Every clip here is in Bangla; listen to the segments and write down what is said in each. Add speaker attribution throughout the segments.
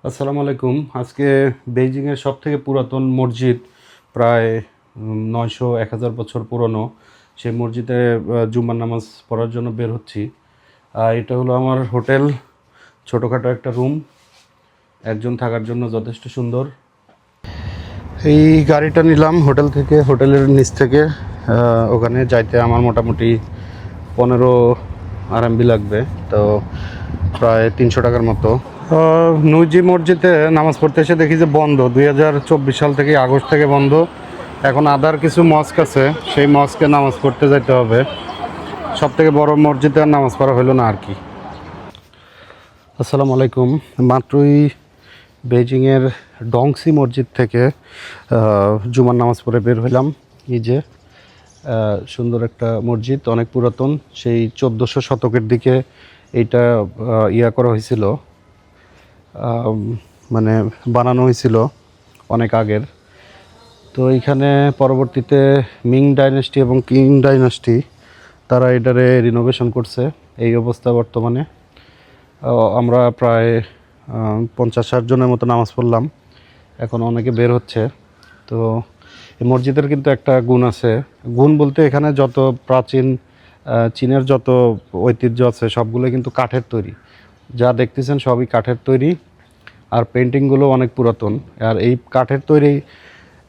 Speaker 1: আসসালামু আলাইকুম। আজকে বেইজিংয়ের সবথেকে পুরাতন মসজিদ, প্রায় 900-1000 বছর পুরনো সেই মসজিদে জুম্মার নামাজ পড়ার জন্য বের হচ্ছি। এটা হলো আমার হোটেল, ছোটোখাটো একটা রুম, একজন থাকার জন্য যথেষ্ট সুন্দর। এই গাড়িটা নিলাম হোটেল থেকে, হোটেলের নিচ থেকে ওখানে যাইতে আমার মোটামুটি 15 আরএমবি লাগবে, তো প্রায় 300 টাকার মতো। নুইজি মসজিদে নামাজ পড়তে এসে দেখি যে বন্ধ, 2024 সাল থেকে, আগস্ট থেকে বন্ধ। এখন আদার কিছু মস্ক আছে, সেই মস্কে নামাজ পড়তে যাইতে হবে। সব থেকে বড় মসজিদে আর নামাজ পড়া হলো না আর কি। আসসালামু আলাইকুম। মাত্রই বেইজিংয়ের ডংসি মসজিদ থেকে জুমার নামাজ পড়ে বের হইলাম। এই যে সুন্দর একটা মসজিদ, অনেক পুরাতন, সেই 1400 শতকের দিকে এইটা করা হয়েছিল, মানে বানানো হয়েছিল অনেক আগের। তো এইখানে পরবর্তীতে মিং ডাইনেস্টি এবং কিং ডাইনেস্টি তারা এটারে রিনোভেশন করছে। এই অবস্থা বর্তমানে। আমরা প্রায় 50-60 জনের মতো নামাজ পড়লাম, এখন অনেকে বের হচ্ছে। তো এই মসজিদের কিন্তু একটা গুণ আছে, গুণ বলতে এখানে যত প্রাচীন চীনের যত ঐতিহ্য আছে সবগুলো কিন্তু কাঠের তৈরি। যা দেখতেছেন সবই কাঠের তৈরি, আর পেন্টিংগুলো অনেক পুরাতন। আর এই কাঠের তৈরি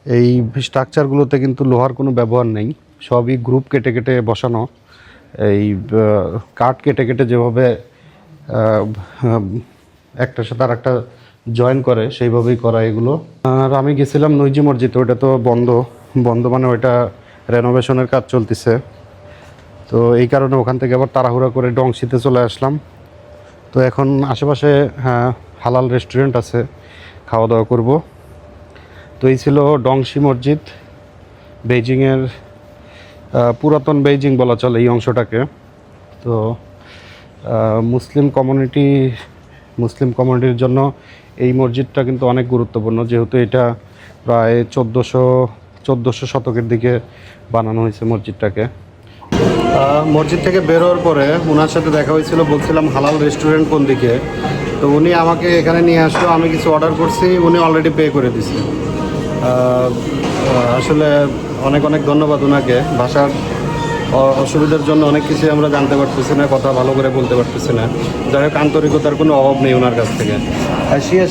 Speaker 1: এই স্ট্রাকচারগুলোতে কিন্তু লোহার কোনো ব্যবহার নেই, সবই গ্রুপ কেটে কেটে বসানো। এই কাঠ কেটে কেটে যেভাবে একটার সাথে আর একটা জয়েন করে সেইভাবেই করা এগুলো। আর আমি গেছিলাম নইজি মসজিদ, ওইটা তো বন্ধ। বন্ধ মানে ওইটা রেনোভেশনের কাজ চলতেছে, তো এই কারণে ওখান থেকে আবার তাড়াহুড়া করে ডংসিতে চলে আসলাম। তো এখন আশেপাশে হালাল রেস্টুরেন্ট আছে, খাওয়া দাওয়া করব। তো এই ছিল ডংসি মসজিদ, বেইজিংয়ের পুরাতন বেইজিং বলা চলে এই অংশটাকে। তো মুসলিম কমিউনিটির জন্য এই মসজিদটা কিন্তু অনেক গুরুত্বপূর্ণ, যেহেতু এটা প্রায় 1400 শতকের দিকে বানানো হয়েছে মসজিদটাকে। মসজিদ থেকে বের হওয়ার পরে ওনার সাথে দেখা হয়েছিল, বলছিলাম হালাল রেস্টুরেন্ট কোন দিকে। তো উনি আমাকে এখানে নিয়ে আসলো, আমি কিছু অর্ডার করছি, উনি অলরেডি পে করে দিছে। আসলে অনেক অনেক ধন্যবাদ ওনাকে। ভাষার অসুবিধার জন্য অনেক কিছুই আমরা জানতে পারতেছি না, কথা ভালো করে বলতে পারতেছি না। যাই হোক, আন্তরিকতার কোনো অভাব নেই ওনার কাছ থেকে। শিয়া